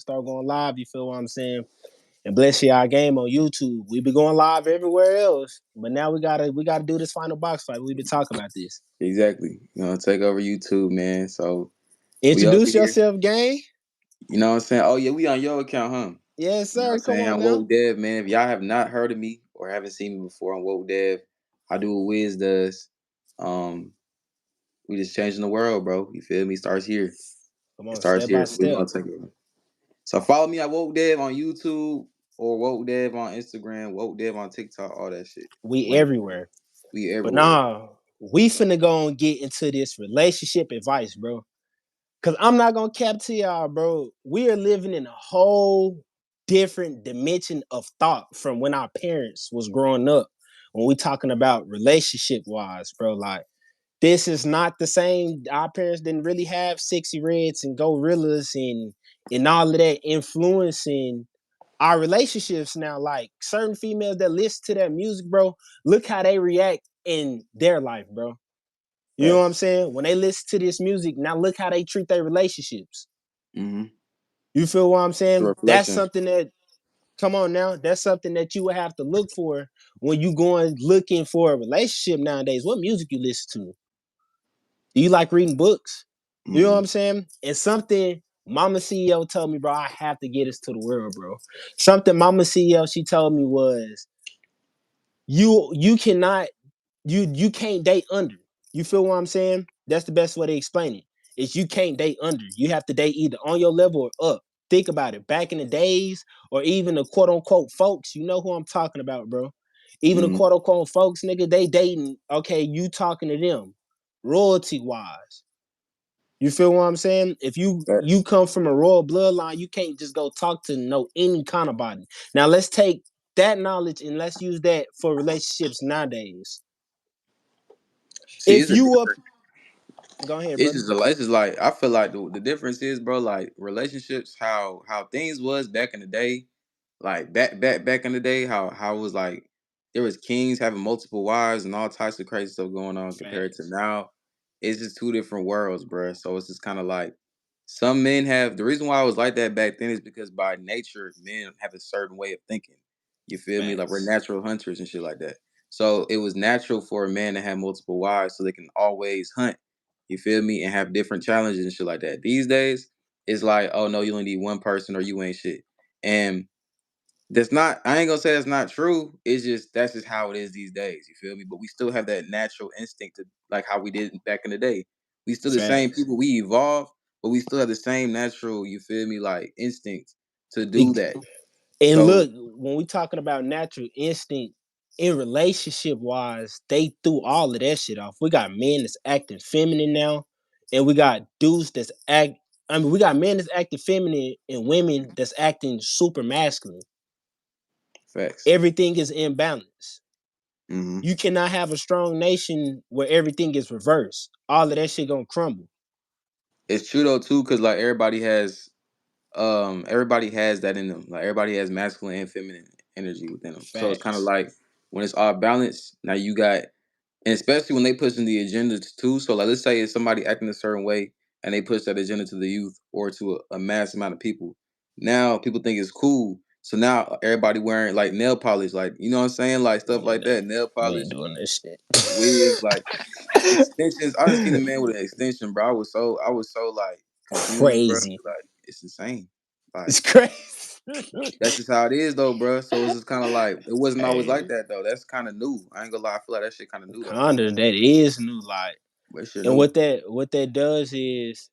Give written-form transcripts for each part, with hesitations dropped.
start going live. You feel what I'm saying? And bless you, our game on YouTube. We be going live everywhere else, but now we gotta do this final box fight. We been talking about this. Exactly. Take over YouTube, man. So we over Introduce here. yourself, gang. You know what I'm saying? Oh yeah, we on your account, huh? Yes, You know what I'm sir. Come saying? on I'm now. Wokedev, man. If y'all have not heard of me or haven't seen me before, I'm Wokedev. I do what Wiz does. Um, we just changing the world, bro. You feel me? Starts here. Come It on, starts step by here. So we step. gonna take it. So follow me at Wokedev on YouTube or Wokedev on Instagram, Wokedev on TikTok, all that shit. We Link. everywhere. We But everywhere. nah, we finna go and get into this relationship advice, bro. Cause I'm not gonna cap to y'all, bro. We are living in a whole different dimension of thought from when our parents was growing up. When we talking about relationship wise, bro, like this is not the same. Our parents didn't really have sexy reds and gorillas and all of that influencing our relationships now. Like certain females that listen to that music, bro, look how they react in their life, bro. You know what I'm Facts. saying? When they listen to this music, now look how they treat their relationships. Mm-hmm. You feel what I'm It's a saying? That's reflection. something that come on now. That's something that you would have to look for when you going looking for a relationship nowadays. What music you listen to? Do you like reading books? You know what Mm-mm. I'm saying? And something Mama CEO told me, bro, I have to get this to the world, bro. Something Mama CEO she told me was you cannot you can't date under. You feel what I'm saying? That's the best way to explain it. Is you can't date under. You have to date either on your level or up. Think about it. Back in the days, or even the quote unquote folks, you know who I'm talking about, bro. Even the Mm-hmm. quote unquote folks, nigga, they dating. Okay, you talking to them, royalty wise. You feel what I'm saying? If you Facts. come from a royal bloodline, you can't just go talk to no any kind of body. Now let's take that knowledge and let's use that for relationships nowadays. See, If it's a you up, different. go ahead, It's brother. just a. It's just like I feel like the difference is, bro. Like relationships, how things was back in the day, like back in the day, how it was like there was kings having multiple wives and all types of crazy stuff going on compared to Facts. now. It's just two different worlds, bro. So it's just kind of like some men have the reason why I was like that back then is because by nature men have a certain way of thinking. You feel me? Like we're Facts. natural hunters and shit like that. So it was natural for a man to have multiple wives so they can always hunt. You feel me? And have different challenges and shit like that. These days, it's like, oh no, you only need one person or you ain't shit. And that's not. I ain't gonna say that's not true. It's just that's just how it is these days. You feel me? But we still have that natural instinct to like how we did back in the day. We still the same Facts. people. We evolve, but we still have the same natural. You feel me? Like instinct to do that. And So look, when we talking about natural instinct in relationship wise, they threw all of that shit off. We got men that's acting feminine now, and we got dudes that's act. I mean, we got men that's acting feminine and women that's acting super masculine. facts. Everything is imbalanced. Hmm. You cannot have a strong nation where everything is reversed. All of that shit gonna crumble. It's true though too, because like everybody has that in them. Like everybody has masculine and feminine energy within them. So it's kind of Facts. like when it's all balanced. Now you got and especially when they push in the agenda too. So like let's say if somebody acting a certain way and they push that agenda to the youth or to a mass amount of people. Now people think it's cool. So now everybody wearing like nail polish, like you know what I'm saying? Like stuff We ain't, like that. Nail we polish, ain't doing this shit. wigs, like extensions. I just seen a man with an extension, bro. I was so like confused, bro. Crazy. Like it's insane. Like It's crazy. that's just how it is though, bro. So it's just kind of like it wasn't always like Hey, that though. That's kind of new. I ain't gonna lie. I feel like that shit kind of new though. Conda, that is new. Like, But shit and new. what that does is,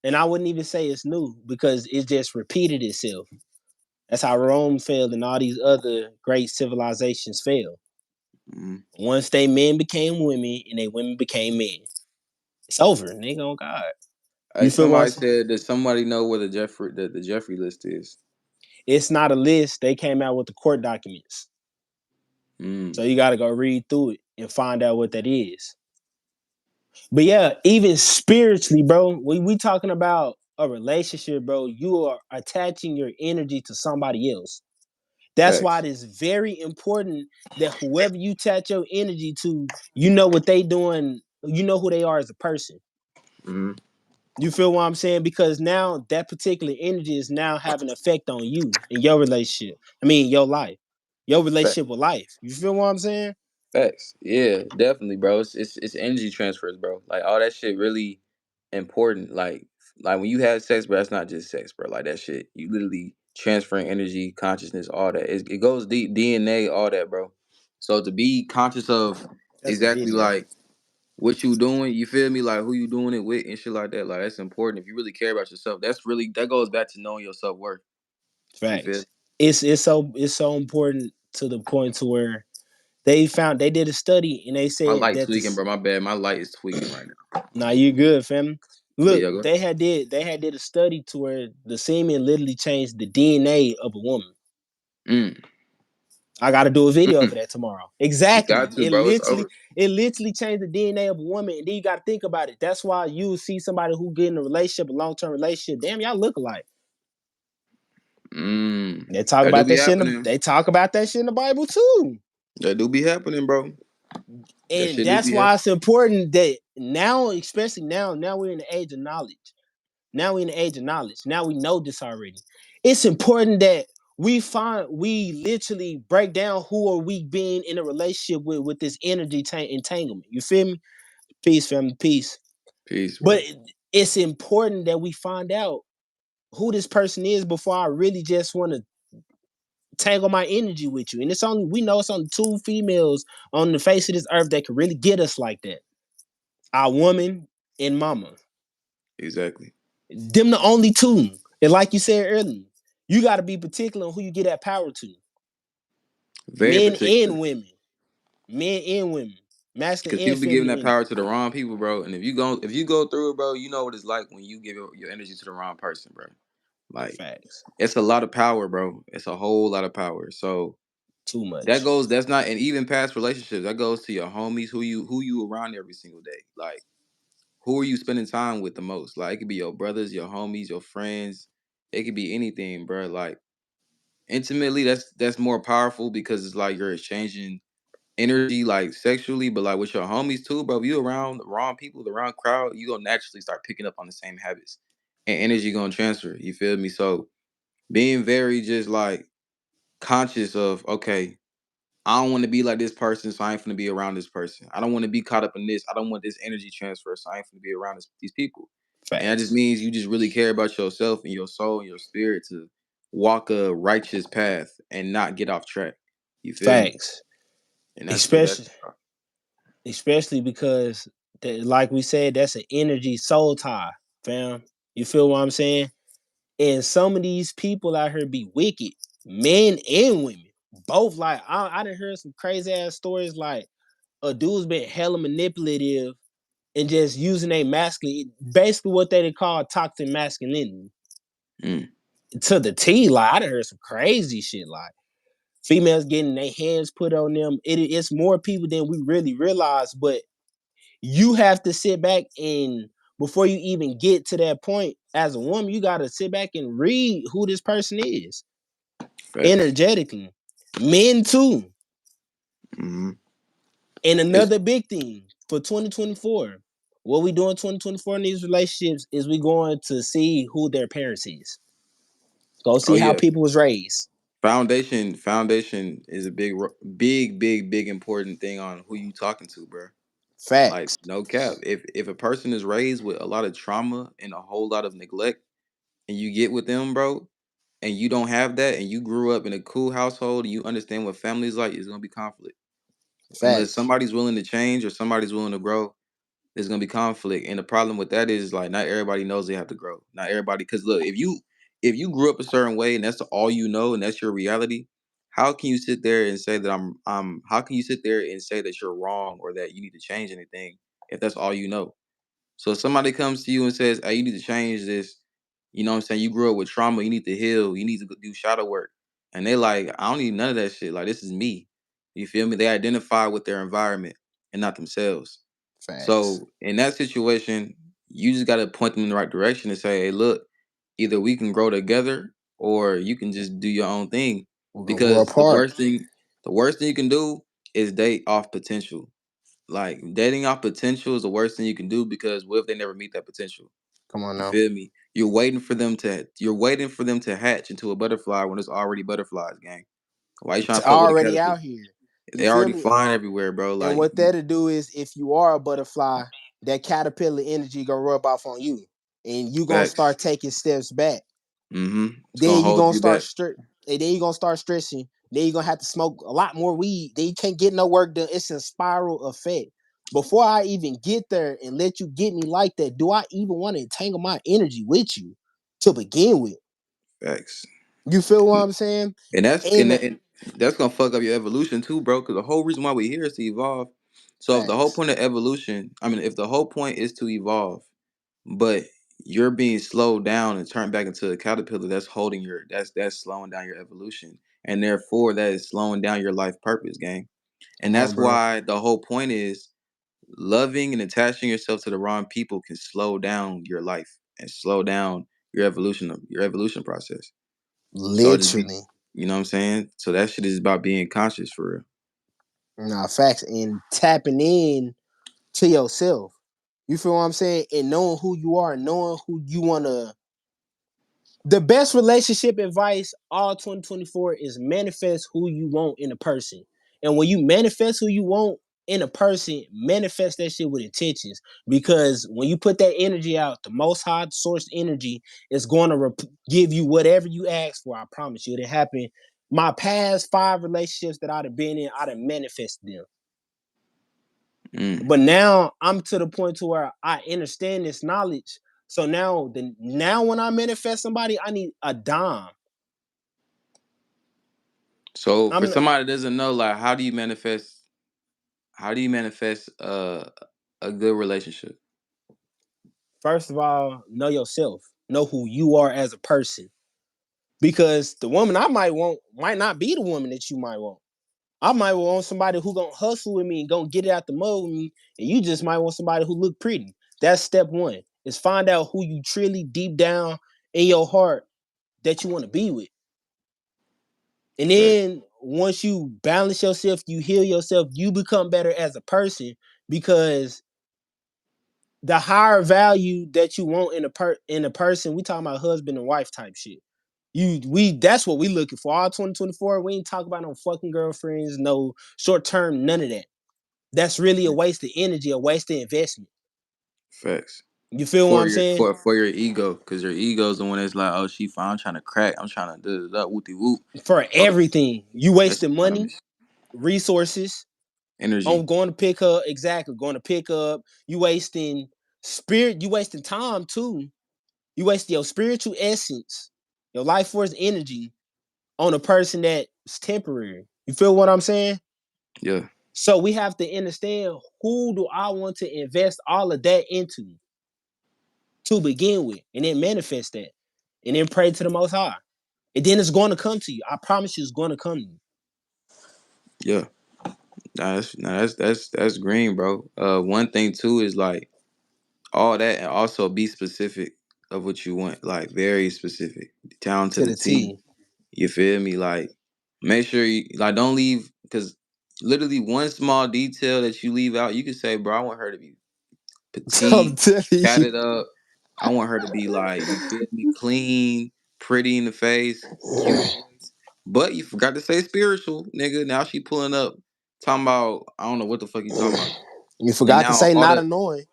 and I wouldn't even say it's new because it just repeated itself. That's how Rome failed and all these other great civilizations failed. Mm-hmm. Once they men became women and they women became men, it's over. Nigga on God. Hey, You feel what I'm somebody saying? said does somebody know where the Jeffrey list is? It's not a list. They came out with the court documents. So Mm. you got to go read through it and find out what that is. But yeah, even spiritually, bro, we talking about a relationship, bro. You are attaching your energy to somebody else. That's why Facts. it is very important that whoever you attach your energy to, you know what they doing, you know who they are as a person. Mm-hmm. You feel what I'm saying? Because now that particular energy is now having an effect on you in your relationship. I mean, your life, your Fact, relationship with life. You feel what I'm saying? facts. Yeah, definitely, bro. It's energy transfers, bro. Like all that shit really important. Like when you have sex, bro, that's not just sex, bro. Like that shit, you literally transferring energy, consciousness, all that. It goes deep, DNA, all that, bro. So to be conscious of That's the exactly video. like what you doing, you feel me? Like who you doing it with and shit like that. Like that's important. If you really care about yourself, that's really that goes back to knowing your self worth. You feel? Facts. It's so important to the point to where they did a study and they My said light that tweaking, this. bro. My bad. My light is tweaking right now. Now you good, fam. But Look, yeah, go. they had did a study to where the semen literally changed the DNA of a woman. Mm. I got to do a video Mm. for that tomorrow. You Exactly. got to, It bro. It's literally, over. it literally changed the DNA of a woman, and then you got to think about it. That's why you see somebody who get in a relationship, a long term relationship. Damn, y'all look alike. Mm. They talk That do about be that shit. happening. They talk about that shit in the Bible too, That do be happening, bro. That and shit do that's be why happening. it's important that now, especially now we're in the age of knowledge. Now we're in the age of knowledge. Now we know this already. It's important that we literally break down who are we being in a relationship with this energy entanglement. You feel me? Peace, family, peace. Peace, But bro. it's important that we find out who this person is before I really just want to tangle my energy with you. And it's only we know it's only two females on the face of this earth that can really get us like that. Our woman and mama. Exactly. Them the only two. And like you said earlier, you got to be particular on who you get that power to. Very Men particular. and women. Men and women. Masculine Because and people be giving feminine that power energy. to the wrong people, bro. And if you go through it, bro, you know what it's like when you give your energy to the wrong person, bro. Like Facts. it's a lot of power, bro. It's a whole lot of power. So Too that much. goes. That's not, and even past relationships, that goes to your homies, who you around every single day. Like who are you spending time with the most? Like it could be your brothers, your homies, your friends. It could be anything, bro. Like intimately, that's more powerful because it's like you're exchanging energy, like sexually, but like with your homies too, bro. If you around the wrong people, the wrong crowd, you gonna naturally start picking up on the same habits, and energy gonna transfer. You feel me? So being very just like conscious of, okay, I don't want to be like this person, so I ain't finna be around this person. I don't want to be caught up in this. I don't want this energy transfer, so I ain't finna be around these people. And that just Facts. means you just really care about yourself and your soul and your spirit to walk a righteous path and not get off track. You feel me? Facts. And that's Especially especially because that, like we said, that's an energy soul tie, fam. You feel what I'm saying? And some of these people out here be wicked, men and women. Both like I done heard some crazy ass stories like a dude's been hella manipulative and just using a masculine, basically what they call toxic masculinity mm, to the T. Like I done heard some crazy shit like females getting their hands put on them. It's more people than we really realize, but you have to sit back and before you even get to that point as a woman, you got to sit back and read who this person is facts. energetically. Men too. Hmm. And It's another big thing for 2024, what we do in 2024 in these relationships is we going to see who their parents is. Go oh see how yeah, people was raised. foundation is a big important thing on who you talking to, bro. Like Facts. no cap. If a person is raised with a lot of trauma and a whole lot of neglect, and you get with them, bro, and you don't have that, and you grew up in a cool household, and you understand what family is like, it's gonna be conflict unless Facts. somebody's willing to change or somebody's willing to grow. There's gonna be conflict, and the problem with that is like not everybody knows they have to grow. Not everybody, because look, if you grew up a certain way and that's all you know and that's your reality, how can you sit there and say that how can you sit there and say that you're wrong or that you need to change anything if that's all you know? So if somebody comes to you and says, "Hey, you need to change this," you know what I'm saying? You grew up with trauma, you need to heal, you need to do shadow work. And they like, I don't need none of that shit. Like this is me. You feel me? They identify with their environment and not themselves. Facts. So in that situation, you just gotta point them in the right direction and say, "Hey, look, either we can grow together or you can just do your own thing." We're gonna grow Because apart. the worst thing you can do is date off potential. Like dating off potential is the worst thing you can do because what if they never meet that potential? Come on You now. feel me? You're waiting for them to hatch into a butterfly when it's already butterflies, gang. Why you It's trying to fuck with a already caterpillar? out here. You They feel already me? flying everywhere, bro. And Like what that'll do is, if you are a butterfly, that caterpillar energy gonna rub off on you, and you gonna facts. start taking steps back. It's gonna Then you hold gonna you start back. and then you gonna start stressing. Then you're gonna have to smoke a lot more weed. Then you can't get no work done. It's a spiral effect. Before I even get there and let you get me like that, do I even want to entangle my energy with you to begin with? Facts. You feel what I'm saying? And And that's gonna fuck up your evolution too, bro. Because the whole reason why we're here is to evolve. So if the whole facts. point of evolution, I mean, if the whole point is to evolve, but you're being slowed down and turned back into a caterpillar, that's slowing down your evolution, and therefore that is slowing down your life purpose, gang. And Come on, that's bro. why the whole point is loving and attaching yourself to the wrong people can slow down your life and slow down your evolution process. So just be, Literally. you know what I'm saying? So that shit is about being conscious for real. Nah, facts. And tapping in to yourself. You feel what I'm saying? And knowing who you are, and knowing who you wanna. The best relationship advice all 2024 is manifest who you want in a person. And when you manifest who you want in a person, manifest that shit with intentions. Because when you put that energy out, the most high source energy is going to give you whatever you ask for. I promise you, it happened. My past 5 relationships that I'd have been in, I'd have manifested them. Mm. But now I'm to the point to where I understand this knowledge. So now when I manifest somebody, I need a dime. So for I'm somebody that doesn't know, like, how do you manifest a good relationship? First of all, know yourself. Know who you are as a person. Because the woman I might want might not be the woman that you might want. I might want somebody who gonna hustle with me and gonna get it out the mud with me, and you just might want somebody who look pretty. That's step one. Is find out who you truly deep down in your heart that you want to be with. And Facts. then once you balance yourself, you heal yourself, you become better as a person because the higher value that you want in a person, we talking about husband and wife type shit. We that's what we looking for. All 2024, we ain't talking about no fucking girlfriends, no short term, none of that. That's really a waste of energy, a waste of investment. Facts. You feel what I'm saying? For your ego, because your ego is the one that's like, oh, she fine. I'm trying to crack. I'm trying to do that whoopty whoop. For Oh, everything, you that's wasting money, anonymous. resources, on Energy. going to pick up, exactly, going to pick up. You wasting spirit, you wasting time too. You waste your spiritual essence, your life force energy on a person that's temporary. You feel what I'm saying? Yeah. So we have to understand, who do I want to invest all of that into to begin with, and then manifest that, and then pray to the Most High, and then it's going to come to you. I promise you, it's going to come to you. Yeah. That's green, bro. One thing too is like all that, and also be specific of what you want, like very specific, down to To the the T. T. You feel me? Like, make sure you like don't leave because literally one small detail that you leave out, you can say, bro, I want her to be I'm petite, telling you. tatted up. I want her to be like, you feel me, clean, pretty in the face, cute voice. But you forgot to say spiritual, nigga. Now she pulling up, talking about I don't know what the fuck you talking about. You And forgot to now say all not the annoying.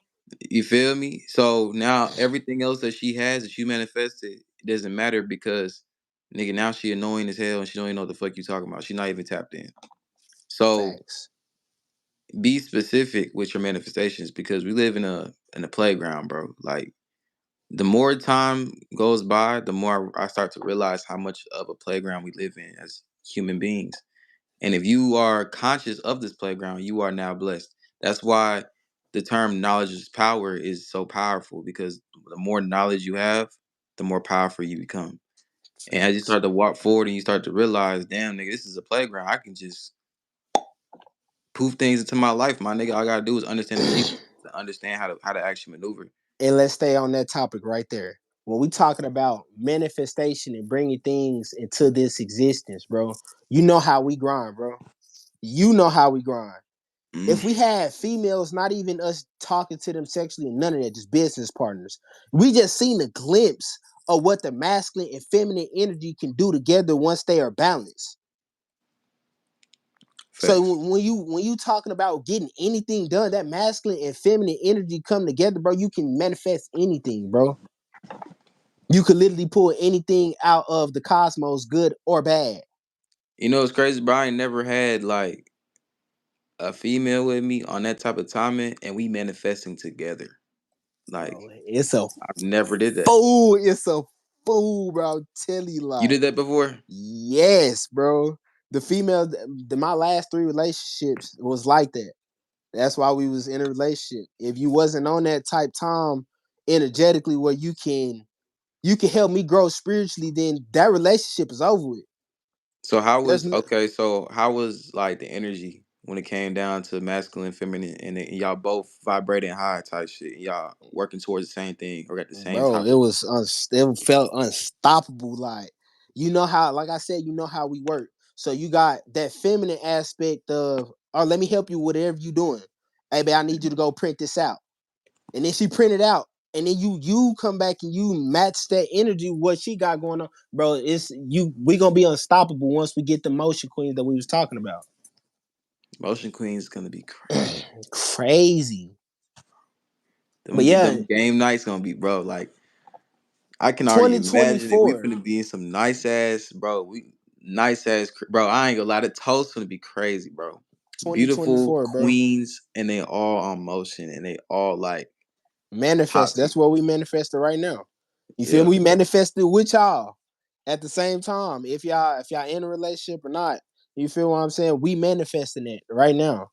you feel me? So now everything else that she has that you manifested, it doesn't matter because nigga, now she annoying as hell and she don't even know what the fuck you talking about. She not even tapped in. So Facts. be specific with your manifestations because we live in a playground, bro. Like the more time goes by, the more I start to realize how much of a playground we live in as human beings. And if you are conscious of this playground, you are now blessed. That's why the term knowledge is power is so powerful because the more knowledge you have, the more powerful you become. And as you Facts. start to walk forward and you start to realize, damn, nigga, this is a playground. I can just poof things into my life, my nigga. All I gotta do is understand the sequence to understand how to actually maneuver. And let's stay on that topic right there. When we talking about manifestation and bringing things into this existence, bro, you know how we grind, bro. You know how we grind. Mm. If we had females, not even us talking to them sexually and none of that, just business partners, we just seen a glimpse of what the masculine and feminine energy can do together once they are balanced. So Facts. when you talking about getting anything done, that masculine and feminine energy come together, bro. You can manifest anything, bro. You could literally pull anything out of the cosmos, good or bad. You know, it's crazy, bro. I ain't never had like a female with me on that type of timing, and we manifesting together. Like Bro, it's a I've never did that. fool. It's a fool, bro. Tell you You like, did that before? yes, bro. The female, my last three relationships was like that. That's why we was in a relationship. If you wasn't on that type time energetically where you can help me grow spiritually, then that relationship is over with. So how There's was okay? So how was like the energy when it came down to masculine, feminine, and y'all both vibrating high type shit? Y'all working towards the same thing or at the same bro, time? it was it felt unstoppable. Like you know how, like I said, you know how we work. So you got that feminine aspect of, oh, let me help you with whatever you doing. Hey, babe, I need you to go print this out, and then she print it out, and then you come back and you match that energy what she got going on, bro. It's you. We gonna be unstoppable once we get the motion queens that we was talking about. Motion Queen is gonna be crazy. Crazy, but Them yeah, them game nights gonna be, bro. Like I can already imagine it. We 2024, finna be in some nice ass, bro. We nice ass, bro. I ain't gonna lie. The toast finna be crazy, bro. Beautiful 2024, bro. queens, and they all on motion, and they all like Manifest. toxic. That's what we manifested right now. You feel Yeah, me? We manifested with y'all at the same time. If y'all in a relationship or not, you feel what I'm saying? We manifesting it right now.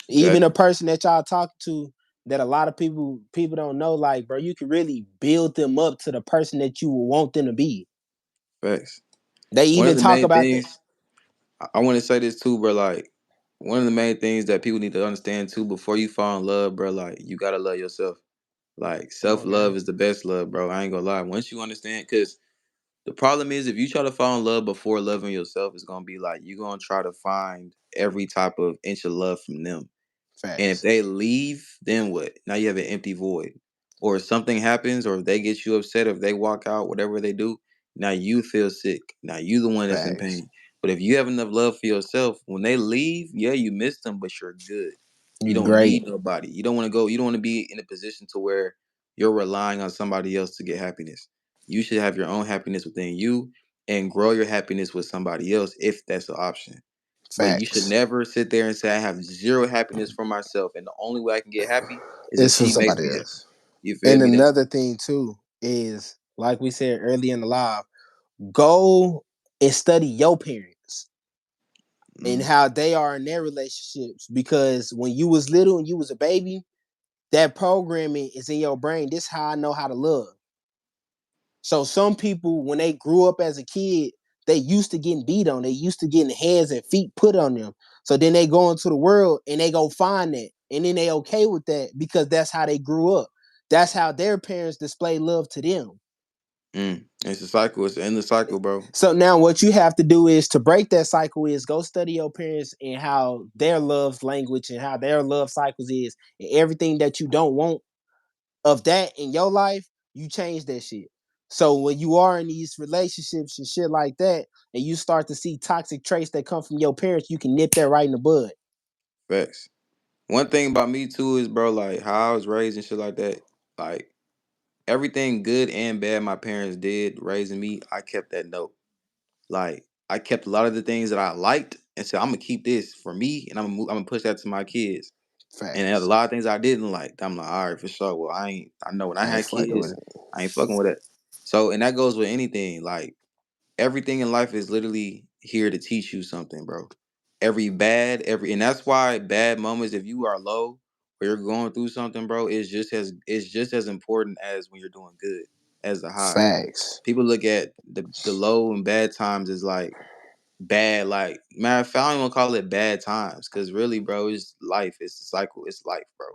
Even got a you. person that y'all talk to that a lot of people don't know, like, bro, you can really build them up to the person that you want them to be. Facts. They One of even the talk main about that. things I want to say this too, bro. Like one of the main things that people need to understand too before you fall in love, bro. Like you gotta love yourself. Like Come self on, man. love is the best love, bro. I ain't gonna lie. Once you understand, because the problem is if you try to fall in love before loving yourself, it's gonna be like you're gonna try to find every type of inch of love from them. And if Facts. they leave, then what? Now you have an empty void. Or if something happens, or if they get you upset, or if they walk out, whatever they do, now you feel sick. Now you the one that's in Facts. pain. But if you have enough love for yourself, when they leave, yeah, you miss them, but you're good. You You don't great. need nobody. You don't want to go. You don't want to be in a position to where you're relying on somebody else to get happiness. You should have your own happiness within you and grow your happiness with somebody else if that's the option. But you should Facts. never sit there and say I have zero happiness for myself, and the only way I can get happy is if It's for she makes somebody me happy. else. You feel And me? That's another thing too is, like we said early in the live, go and study your parents and mm, how they are in their relationships. Because when you was little and you was a baby, that programming is in your brain. This is how I know how to love. So some people, when they grew up as a kid, they used to getting beat on. They used to getting hands and feet put on them. So then they go into the world and they go find that. And then they okay with that because that's how they grew up. That's how their parents display love to them. it's a cycle. It's the end of the cycle, bro. So now what you have to do is to break that cycle is go study your parents and how their love language and how their love cycles is, and everything that you don't want of that in your life, you change that shit. So when you are in these relationships and shit like that, and you start to see toxic traits that come from your parents, you can nip that right in the bud. Facts. One thing about me too is, bro, like how I was raised and shit like that. Like everything good and bad my parents did raising me, I kept that note. Like I kept a lot of the things that I liked and said I'm gonna keep this for me, and I'm gonna push that to my kids. And there's a Facts. lot of things I didn't like. I'm like, all right, for sure. Well, I know when I I ain't had fucking with kids, it. I ain't fucking with it. So, and that goes with anything. Like, everything in life is literally here to teach you something, bro. And that's why bad moments, if you are low or you're going through something, bro, it's just as important as when you're doing good as the high. Facts. People look at the low and bad times as like bad, like matter of fact, I don't even call it bad times, because really, bro, it's life. It's a cycle. It's life, bro.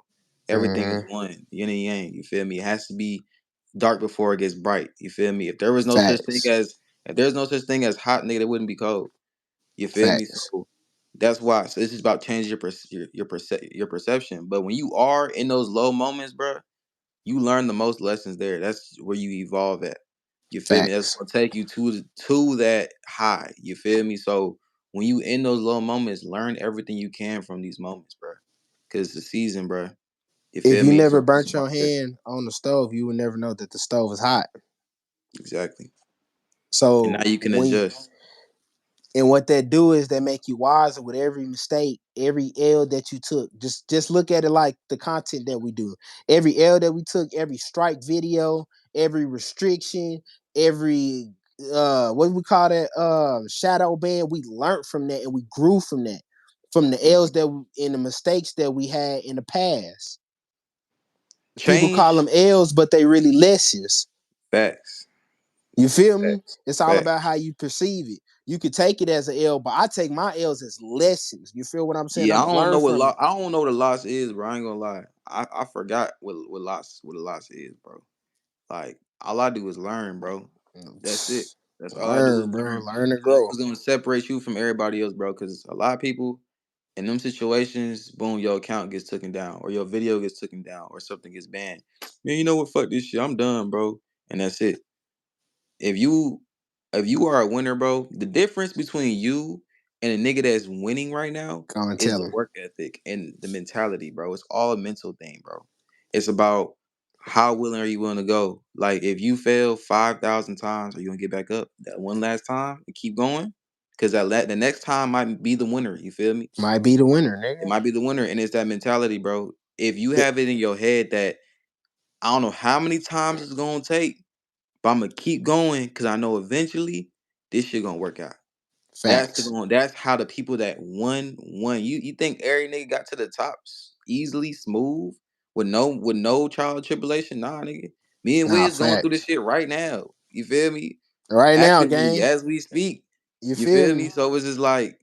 Everything is Mm-hmm. one, yin and yang. You feel me? It has to be dark before it gets bright. You feel me? If there was no such thing Facts. as if there's no such thing as hot, nigga, it wouldn't be cold. You feel me? Facts. So That's why. So it's just about changing your perception. But when you are in those low moments, bro, you learn the most lessons there. That's where you evolve at. You feel me? That's Facts. gonna take you to that high. You feel me? So when you in those low moments, learn everything you can from these moments, bro. Cause it's the season, bro. You If feel you me? never So it's burnt your about that. hand on the stove, you would never know that the stove is hot. Exactly. And now So you can when adjust. and what that do is they make you wiser with every mistake, every L that you took. Just look at it like the content that we do. Every L that we took, every strike video, every restriction, every what we call that shadow ban, we learned from that and we grew from that. From the L's Mhm. and the mistakes that we had in the past. People call Change. them L's, but they really lessons. Facts. You feel me? Facts. It's all about Facts. how you perceive it. You could take it as an L, but I take my L's as lessons. You feel what I'm saying? Yeah, I'm I gonna don't know learn what from it. I don't know what a loss is, bro. I ain't gonna lie. I forgot what a loss is, bro. Like all I do is learn, bro. That's it. That's all I do is Learn, bro. learn. Learn and So that's grow. what's gonna separate you from everybody else, bro. Because a lot of people in them situations, boom, your account gets taken down, or your video gets taken down, or something gets banned. Man, you know what? Fuck this shit. I'm done, bro. And that's it. If you if you are a winner, bro, the difference between you and a nigga that's winning right now Come and is tell the him. work ethic and the mentality, bro. It's all a mental thing, bro. It's about how willing are you willing to go. Like if you fail 5,000 times, are you gonna get back up that one last time and keep going? Because the next time might be the winner. You feel me? Might be the winner, It nigga. might be the winner, and it's that mentality, bro. If you It, have it in your head that I don't know how many times it's gonna take, but I'm gonna keep going because I know eventually this shit gonna work out. facts. That's how the people that won. You think every nigga got to the tops easily, smooth, with no trial or tribulation? Nah, nigga. Me and Nah, Wiz going through facts. this shit right now. You feel me? Right now, Actively gang. as we speak. You You feel feel me? me? So it's just like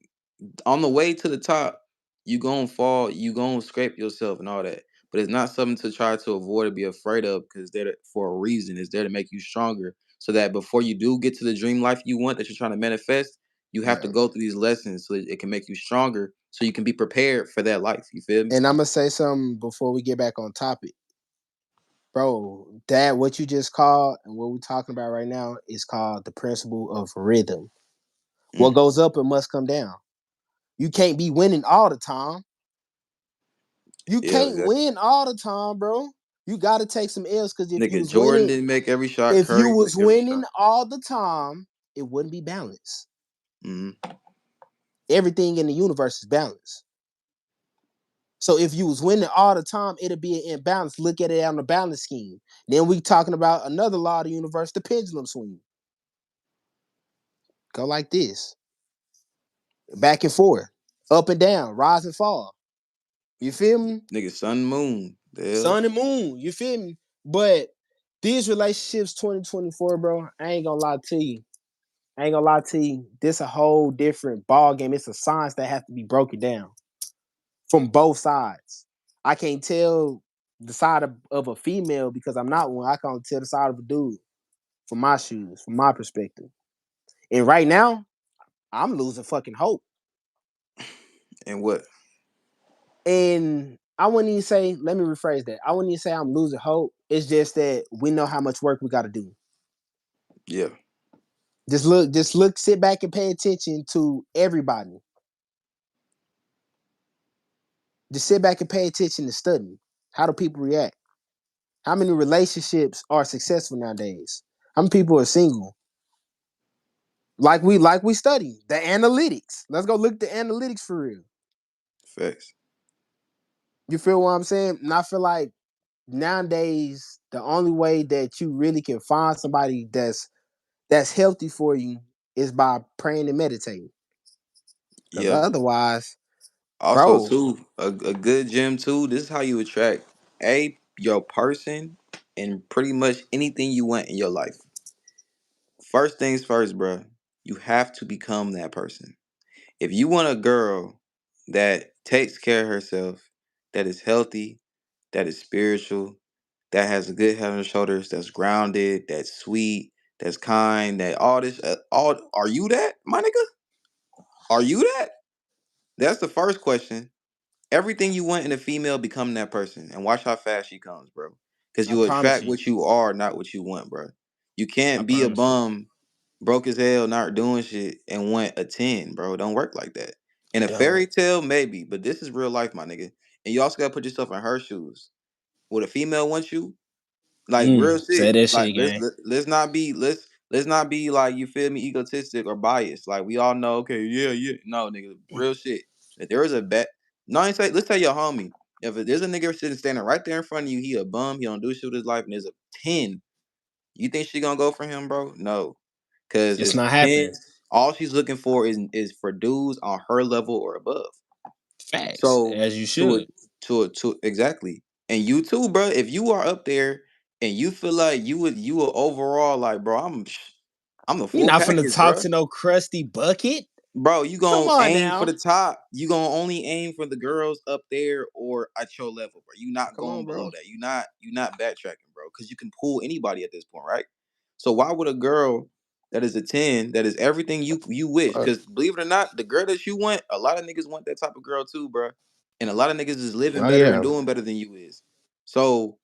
on the way to the top, you gonna fall, you gonna scrape yourself and all that. But it's not something to try to avoid or be afraid of because for a reason. It's there to make you stronger. So that before you do get to the dream life you want that you're trying to manifest, you have to Yeah. go through these lessons so that it can make you stronger so you can be prepared for that life. You feel me? And I'm gonna say something before we get back on topic. Bro, that what you just called and what we're talking about right now is called the principle of rhythm. What Mm. goes up, it must come down. You can't be winning all the time. You Yeah, can't exactly. win all the time, bro. You got to take some L's because Nigga, Jordan didn't make every shot. if you Curry was make every winning shot. all the time, it wouldn't be balanced. Mm-hmm. Everything in the universe is balanced. So if you was winning all the time, it'd be an imbalance. Look at it on the balance scheme. Then we talking about another law of the universe, the pendulum swing. Go like this, back and forth, up and down, rise and fall. You feel me? Nigga, sun, moon. The hell? Sun and moon. You feel me? But these relationships 2024, bro, I ain't gonna lie to you. I ain't gonna lie to you. This a whole different ball game. It's a science that has to be broken down from both sides. I can't tell the side of a female because I'm not one. I can't tell the side of a dude from my shoes, from my perspective. And right now, I'm losing fucking hope. And what? And I wouldn't even say, let me rephrase that. I wouldn't even say I'm losing hope. It's just that we know how much work we got to do. Yeah. Just look, sit back and pay attention to everybody. Just sit back and pay attention to study. How do people react? How many relationships are successful nowadays? How many people are single? Like we study the analytics. Let's go look at the analytics for real. Facts. You feel what I'm saying? And I feel like nowadays the only way that you really can find somebody that's healthy for you is by praying and meditating. Because Yeah. otherwise, Also, bro, too, a good gym too. This is how you attract your person and pretty much anything you want in your life. First things first, bro. You have to become that person. If you want a girl that takes care of herself, that is healthy, that is spiritual, that has a good head on her shoulders, that's grounded, that's sweet, that's kind, that all this, all are you that, my nigga? Are you that? That's the first question. Everything you want in a female, become that person, and watch how fast she comes, bro. Because I you promise attract you. what you are, not what you want, bro. You I can't be a promise you. bum, broke as hell, not doing shit, and want a 10, bro. Don't work like that. In a Don't. fairy tale, maybe, but this is real life, my nigga. And you also gotta put yourself in her shoes. Would a female want you? Like real Say shit. that Like shit, gang. let's not be let's not be like, you feel me, egotistic or biased. Like we all know, okay, yeah, yeah. No, nigga, real shit. If there is a bet, no, I ain't say, let's say your homie. If there's a nigga sitting standing right there in front of you, he a bum, he don't do shit with his life, and there's a 10, you think she gonna go for him, bro? No. Cause It's if not happening. 10s, all she's looking for is for dudes on her level or above. Facts, So as you to a should. to exactly, and you too, bro. If you are up there and you feel like you are overall like, bro, I'm the You full not finna package, talk bro. to no crusty bucket. Bro, you Come gonna on aim for now. the top. You gonna only aim for the girls up there or at your level, bro. You not Come going on, below bro. that. You not backtracking, bro. Because you can pull anybody at this point, right? So why would a girl that is a 10, that is everything you wish? Fuck. Because believe it or not, the girl that you want, a lot of niggas want that type of girl too, bro. And a lot of niggas is living Oh better and yeah. doing better than you is. So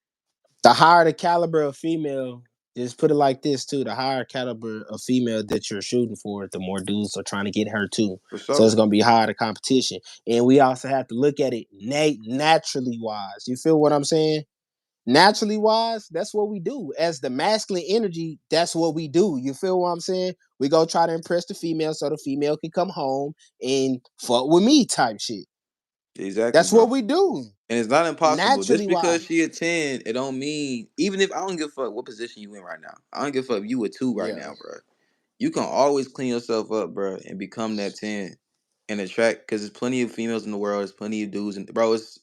The higher the caliber of female, just put it like this too. The higher caliber of female that you're shooting for, the more dudes are trying to get her too. for So it's sure, gonna be higher the competition. And we also have to look at it naturally wise. You feel what I'm saying? Naturally wise, that's what we do. As the masculine energy, that's what we do. You feel what I'm saying? We go try to impress the female so the female can come home and fuck with me type shit. exactly, That's what bro. we do. And it's not impossible. Naturally Just because wise. she a 10, it don't mean, even if I don't give a fuck what position you in right now. I don't give a fuck if you a 2 right Yeah. now, bro. You can always clean yourself up, bro, and become that 10 and attract, because there's plenty of females in the world, there's plenty of dudes, and bro, it's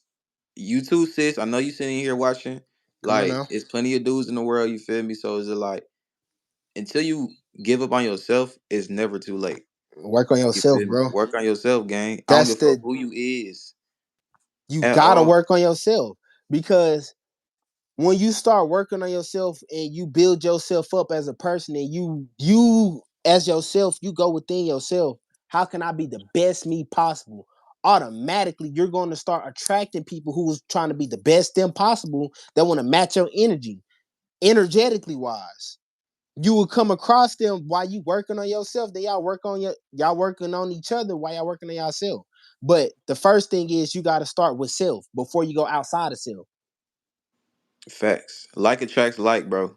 you too, sis. I know you sitting here watching. Come on Like, now. it's plenty of dudes in the world, you feel me? So is it like, until you give up on yourself, it's never too late. Work on You yourself, feel me? bro. Work on yourself, gang. I don't That's give a fuck the who you is you at gotta all. work on yourself because when you start working on yourself and you build yourself up as a person and you as yourself, you go within yourself. How can I be the best me possible? Automatically, you're going to start attracting people who's trying to be the best them possible that want to match your energy, energetically wise. You will come across them while you working on yourself. Then y'all working on each other while y'all working on yourself. But the first thing is you got to start with self before you go outside of self. Facts. Like attracts like, bro.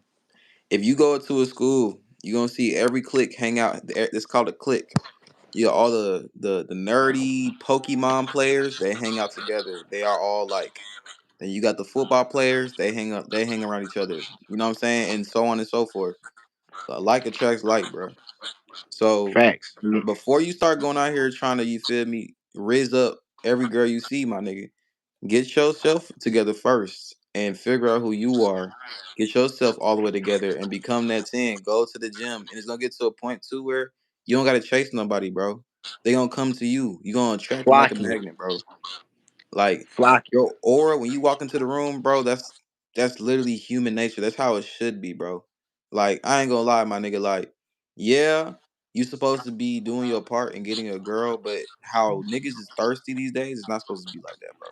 If you go to a school, you're gonna see every clique hang out. It's called a clique. You got all the nerdy Pokemon players, they hang out together. They are all like. Then you got the football players, they hang around each other. You know what I'm saying? And so on and so forth. Like attracts like, bro. So Facts. before you start going out here trying to, you feel me, raise up every girl you see, my nigga, get yourself together first and figure out who you are. Get yourself all the way together and become that 10. Go to the gym. And it's gonna get to a point too where you don't gotta chase nobody, bro. They gonna come to you. You gonna attract them like a Flocky. magnet, bro. Like Flocky. your aura when you walk into the room, bro, that's literally human nature. That's how it should be, bro. Like, I ain't gonna lie, my nigga. Like, yeah, you supposed to be doing your part and getting a girl, but how niggas is thirsty these days is not supposed to be like that, bro.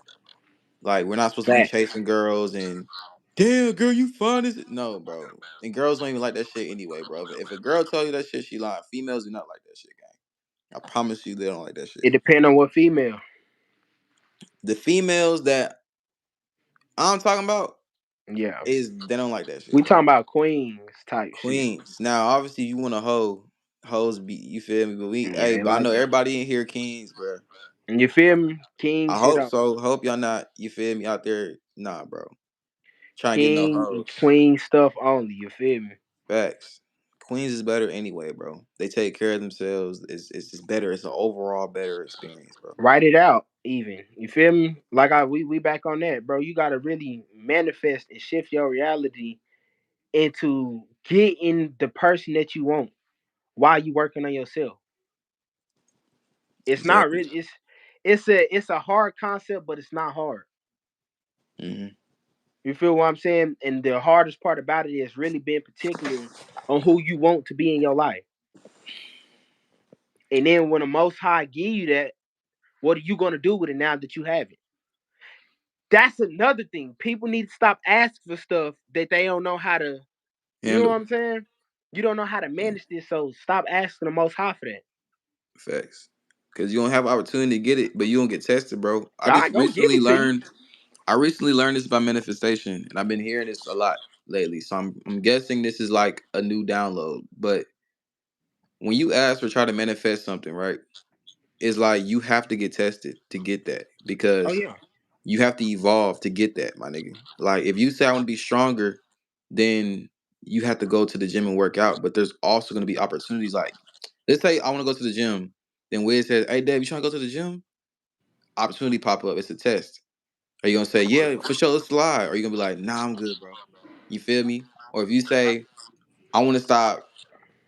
Like, we're not supposed to be Facts. chasing girls and damn girl, you fine as it. No, bro. And girls don't even like that shit anyway, bro. If a girl tell you that shit, she lying. Females do not like that shit, gang. I promise you, they don't like that shit. It depends on what female. The females that I'm talking about Yeah. is they don't like that We shit, talking bro. about queens type shit. Queens. Now, obviously, you want a hoe, hoes be, you feel me? But we, Yeah, hey, they but I like know that. everybody in here kings, bro. And you feel me? King I shit hope up. so. Hope y'all not, you feel me, out there. Nah, bro. Trying to get no King and hoes. queen stuff only. You feel me? Facts. Queens is better anyway, bro. They take care of themselves. It's just better. It's an overall better experience, bro. Write it out. Even you feel me? Like we back on that, bro. You gotta really manifest and shift your reality into getting the person that you want while you working on yourself. It's not Exactly. really. It's a hard concept, but it's not hard. Hmm. You feel what I'm saying? And the hardest part about it is really being particular on who you want to be in your life. And then when the Most High give you that, What are you gonna do with it now that you have it? That's another thing. People need to stop asking for stuff that they don't know how to. You know what Handle. I'm saying? You don't know how to Yeah, manage this, so stop asking the Most High for that. facts. Because you don't have opportunity to get it, but you don't get tested, bro. God gonna give it to you. I recently learned this about manifestation, and I've been hearing this a lot lately. So I'm guessing this is like a new download. But when you ask or try to manifest something, right? It's like you have to get tested to get that Oh because yeah, you have to evolve to get that, my nigga. Like if you say I want to be stronger, then you have to go to the gym and work out. But there's also going to be opportunities. Like let's say I want to go to the gym, then Wiz says, "Hey, Dave, you trying to go to the gym?" Opportunity pop up. It's a test. Are you gonna say, "Yeah, for sure, let's slide"? Or are you gonna be like, "Nah, I'm good, bro." You feel me? Or if you say, "I want to stop."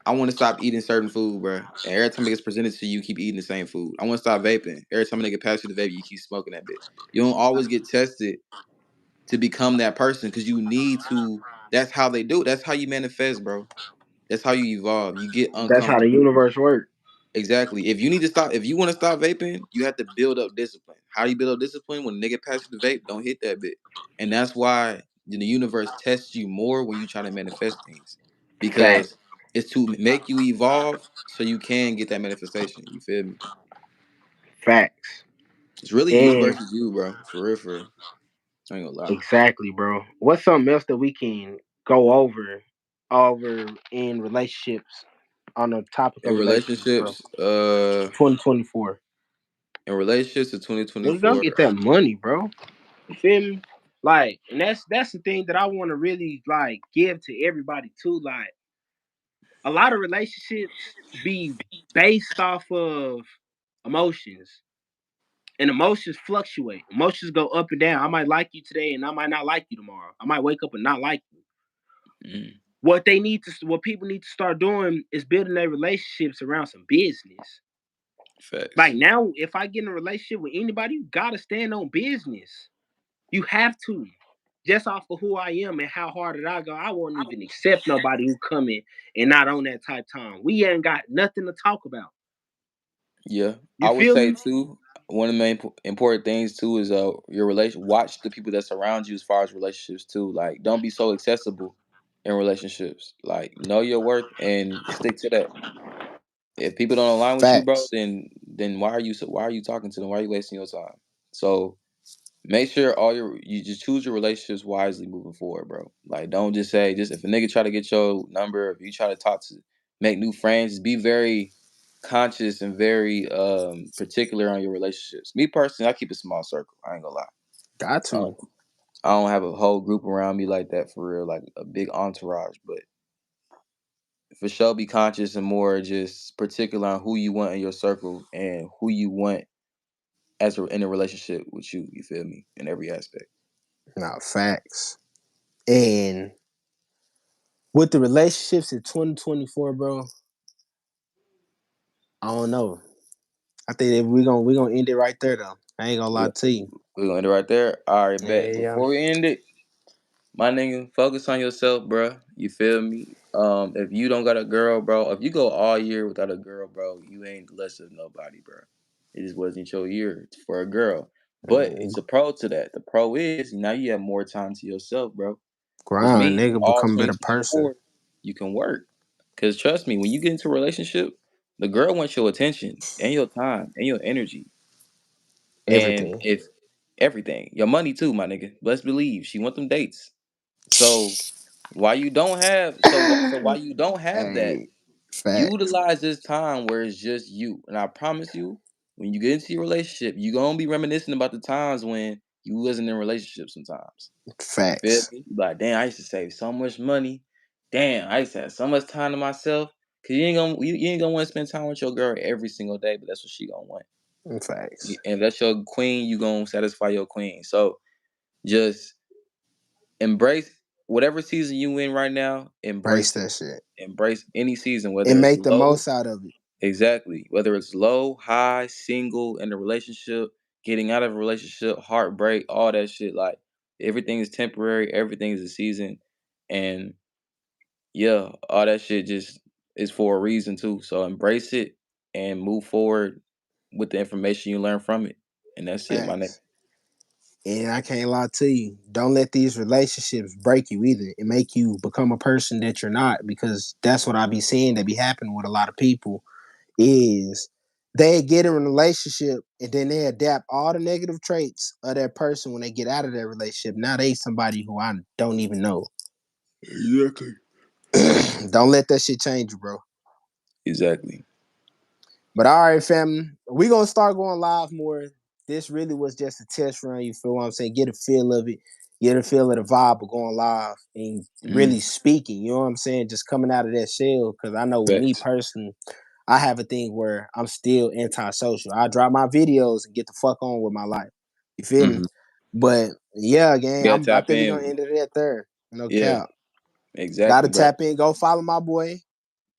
I want to stop eating certain food, bro. And every time it gets presented to you, you keep eating the same food. I want to stop vaping. Every time they get past you the vape, you keep smoking that bit. You don't always get tested to become that person because you need to. That's how they do it. That's how you manifest, bro. That's how you evolve. You get that's how the uncomfortable. universe works. Exactly. If you need to stop, if you want to stop vaping, you have to build up discipline. How do you build up discipline? When a nigga pass you the vape, don't hit that bit. And that's why the universe tests you more when you try to manifest things. Fact, Because it's to make you evolve so you can get that manifestation. You feel me? facts, It's really you and versus you, bro. For real, for real. I ain't gonna lie. exactly, bro. What's something else that we can go over in relationships on the topic In of relationships, bro? relationships, 2024. in relationships of We go 2024. get that money, bro. You feel me? Like, and that's the thing that I want to really like give to everybody too. Like, a lot of relationships be based off of emotions, and emotions fluctuate. Emotions go up and down. I might like you today, and I might not like you tomorrow. I might wake up and not like you. Mm, What people need to start doing is building their relationships around some business. Like facts. now, if I get in a relationship with anybody, you gotta stand on business. You have to. Just off of who I am and how hard it I go, I won't even accept nobody who come in and not on that type time. We ain't got nothing to talk about. Yeah, You I would feel say me? too. One of the main important things too is your relation. Watch the people that surround you as far as relationships too. Like, don't be so accessible in relationships. Like, know your worth and stick to that. If people don't align with you, bro, Facts. then why are you talking to them? Why are you wasting your time? So make sure you just choose your relationships wisely moving forward, bro. Like, don't just say just if a nigga try to get your number, if you try to talk to make new friends, just be very conscious and very particular on your relationships. Me personally, I keep a small circle. I ain't gonna lie. Got Um, to. I don't have a whole group around me like that for real, like a big entourage. But for sure, be conscious and more just particular on who you want in your circle and who you want in a relationship with you. You feel me? In every aspect. Nah, facts. And with the relationships in 2024, bro, I don't know. I think that we gonna end it right there though. I ain't gonna lie We to you. We're gonna end it right there. All right, Yeah, bet. yeah. Before we end it, my nigga, focus on yourself, bruh. You feel me? If you don't got a girl, bro, if you go all year without a girl, bro, you ain't less of nobody, bro. It just wasn't your year for a girl. But Mm, it's a pro to that. The pro is now you have more time to yourself, bro. Which grind, means nigga, all become a better person. 2024, you can work. Cause trust me, when you get into a relationship, the girl wants your attention and your time and your energy. And Everything. if everything, your money too, my nigga. Let's believe she want them dates. So why you don't have that, Hey, facts. utilize this time where it's just you. And I promise you, when you get into your relationship, you gonna be reminiscing about the times when you wasn't in relationships sometimes. You feel Facts. me? You be like, damn, I used to save so much money. Damn, I used to have so much time to myself. Cause you ain't gonna want to spend time with your girl every single day, but that's what she gonna want. Facts. And if that's your queen, you gonna satisfy your queen. So just embrace whatever season you in right now. Brace Embrace it. that shit. Embrace any season, whether And it's make the low, most out of it. exactly, whether it's low, high, single, in a relationship, getting out of a relationship, heartbreak, all that shit. Like everything is temporary. Everything is a season, and yeah, all that shit just is for a reason too. So embrace it and move forward. with the information you learn from it. And that's it, my nigga. Facts. And I can't lie to you, don't let these relationships break you either and make you become a person that you're not, because that's what I be seeing that be happening with a lot of people is they get in a relationship and then they adapt all the negative traits of that person when they get out of that relationship. Now they somebody who I don't even know. Exactly. Don't let that shit change you, bro. Exactly. But all right, family, we gonna start going live more. This really was just a test run. You feel what I'm saying? Get a feel of it. Get a feel of the vibe of going live and really Mm. speaking. You know what I'm saying? Just coming out of that shell. Because I know with me Facts. personally, I have a thing where I'm still antisocial. I drop my videos and get the fuck on with my life. You feel me? Mm-hmm. But yeah, gang, You gotta I tap think we're gonna in. end it at there. No Yeah, cap. Gotta exactly, bro. tap in. Go follow my boy.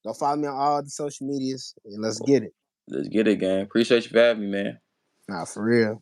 Go follow me on all the social medias and let's get it. Let's get it, gang. Appreciate you for having me, man. Nah, for real.